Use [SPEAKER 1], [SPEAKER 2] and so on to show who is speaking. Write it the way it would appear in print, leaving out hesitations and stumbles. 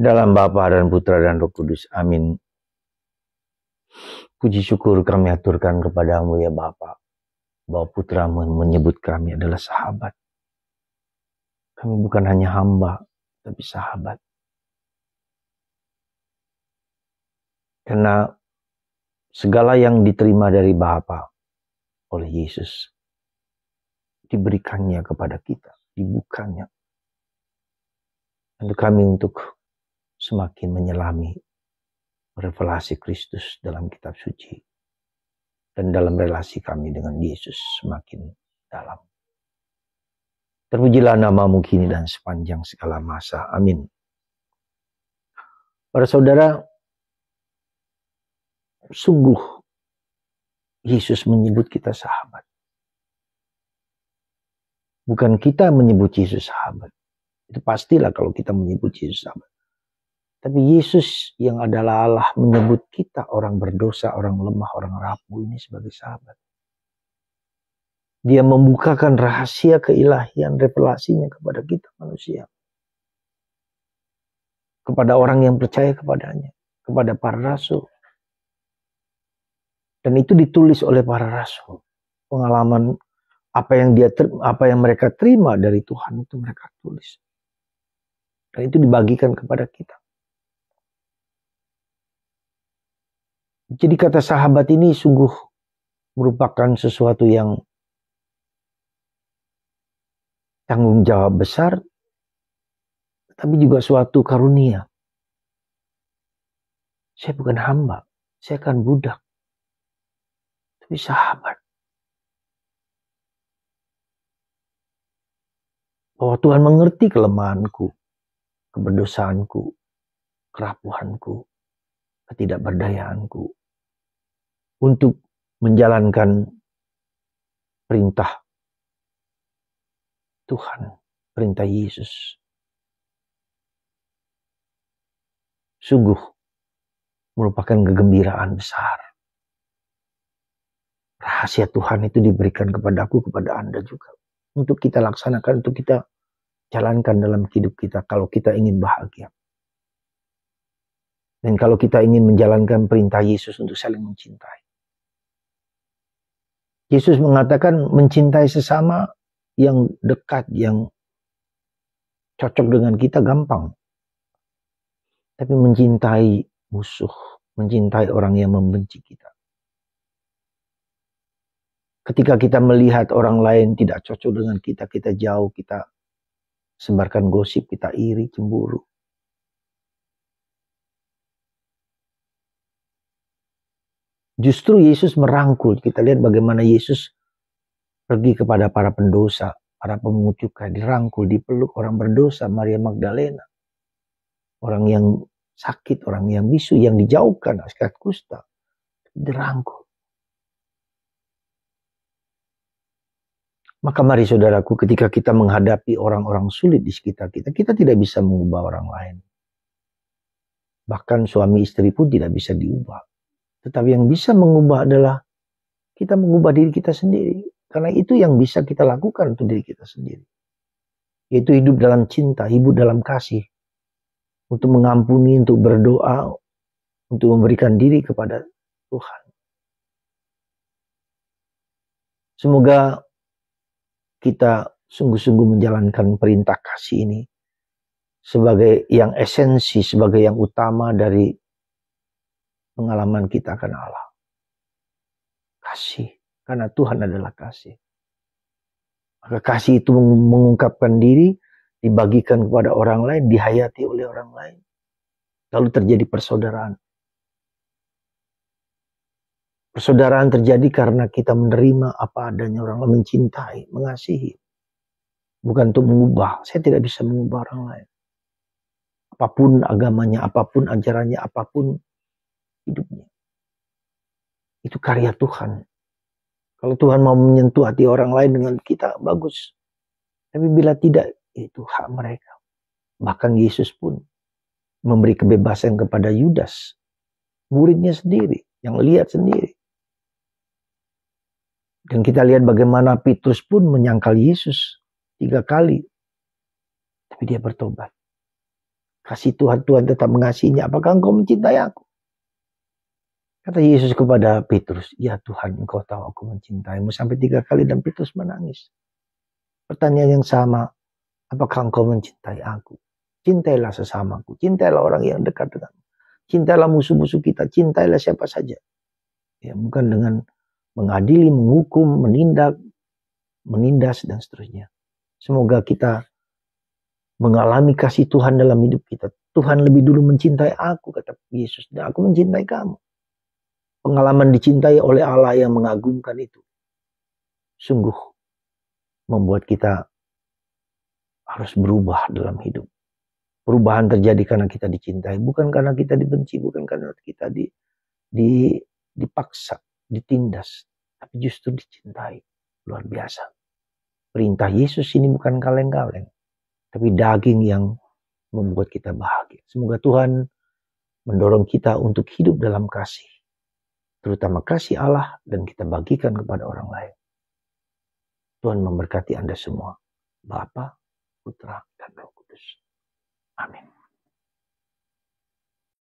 [SPEAKER 1] Dalam Bapa dan Putra dan Roh Kudus. Amin. Puji syukur kami aturkan kepadamu ya Bapa, bahwa Putramu menyebut kami adalah sahabat. Kami bukan hanya hamba, tapi sahabat. Karena segala yang diterima dari Bapa oleh Yesus, diberikannya kepada kita, dibukanya. Untuk kami untuk semakin menyelami revelasi Kristus dalam kitab suci. Dan dalam relasi kami dengan Yesus semakin dalam. Terpujilah namamu kini dan sepanjang segala masa. Amin. Para saudara, sungguh Yesus menyebut kita sahabat. Bukan kita menyebut Yesus sahabat. Itu pastilah kalau kita menyebut Yesus sahabat. Tapi Yesus yang adalah Allah menyebut kita orang berdosa, orang lemah, orang rapuh ini sebagai sahabat. Dia membukakan rahasia keilahian revelasinya kepada kita manusia. Kepada orang yang percaya kepadanya. Kepada para rasul. Dan itu ditulis oleh para rasul. Pengalaman apa yang mereka terima dari Tuhan itu mereka tulis. Dan itu dibagikan kepada kita. Jadi kata sahabat ini sungguh merupakan sesuatu yang tanggung jawab besar, tapi juga suatu karunia. Saya bukan hamba, saya kan budak, tapi sahabat. Bahwa Tuhan mengerti kelemahanku, keberdosaanku, kerapuhanku, ketidakberdayaanku. Untuk menjalankan perintah Tuhan, perintah Yesus. Sungguh merupakan kegembiraan besar. Rahasia Tuhan itu diberikan kepadaku, kepada Anda juga. Untuk kita laksanakan, untuk kita jalankan dalam hidup kita kalau kita ingin bahagia. Dan kalau kita ingin menjalankan perintah Yesus untuk saling mencintai. Yesus mengatakan mencintai sesama yang dekat, yang cocok dengan kita gampang. Tapi mencintai musuh, mencintai orang yang membenci kita. Ketika kita melihat orang lain tidak cocok dengan kita, kita jauh, kita sebarkan gosip, kita iri, cemburu. Justru Yesus merangkul. Kita lihat bagaimana Yesus pergi kepada para pendosa, para pemungut cukai, dirangkul, dipeluk orang berdosa, Maria Magdalena. Orang yang sakit, orang yang bisu, yang dijauhkan, askat kusta, dirangkul. Maka mari saudaraku, ketika kita menghadapi orang-orang sulit di sekitar kita, kita tidak bisa mengubah orang lain. Bahkan suami istri pun tidak bisa diubah. Tetapi yang bisa mengubah adalah kita mengubah diri kita sendiri. Karena itu yang bisa kita lakukan untuk diri kita sendiri. Yaitu hidup dalam cinta, hidup dalam kasih. Untuk mengampuni, untuk berdoa, untuk memberikan diri kepada Tuhan. Semoga kita sungguh-sungguh menjalankan perintah kasih ini sebagai yang esensi, sebagai yang utama dari pengalaman kita akan Allah. Kasih, karena Tuhan adalah kasih. Maka kasih itu mengungkapkan diri, dibagikan kepada orang lain, dihayati oleh orang lain. Lalu terjadi persaudaraan. Persaudaraan terjadi karena kita menerima apa adanya orang lain, mencintai, mengasihi. Bukan untuk mengubah. Saya tidak bisa mengubah orang lain. Apapun agamanya, apapun ajarannya, apapun hidupnya. Itu karya Tuhan. Kalau Tuhan mau menyentuh hati orang lain dengan kita, bagus. Tapi bila tidak, itu hak mereka. Bahkan Yesus pun memberi kebebasan kepada Yudas. Muridnya sendiri, yang lihat sendiri. Dan kita lihat bagaimana Petrus pun menyangkal Yesus 3 kali. Tapi dia bertobat. kasih Tuhan tetap mengasihinya. Apakah engkau mencintai aku? Kata Yesus kepada Petrus, ya Tuhan, engkau tahu aku mencintaimu. Sampai 3 kali dan Petrus menangis. Pertanyaan yang sama, apakah engkau mencintai aku? Cintailah sesamaku, cintailah orang yang dekat denganmu. Cintailah musuh-musuh kita, cintailah siapa saja. Ya, bukan dengan mengadili, menghukum, menindas, dan seterusnya. Semoga kita mengalami kasih Tuhan dalam hidup kita. Tuhan lebih dulu mencintai aku, kata Yesus, dan aku mencintai kamu. Pengalaman dicintai oleh Allah yang mengagumkan itu sungguh membuat kita harus berubah dalam hidup. Perubahan terjadi karena kita dicintai, bukan karena kita dibenci, bukan karena kita dipaksa, ditindas, tapi justru dicintai. Luar biasa. Perintah Yesus ini bukan kaleng-kaleng, tapi daging yang membuat kita bahagia. Semoga Tuhan mendorong kita untuk hidup dalam kasih, terutama kasih Allah, dan kita bagikan kepada orang lain. Tuhan memberkati Anda semua. Bapa,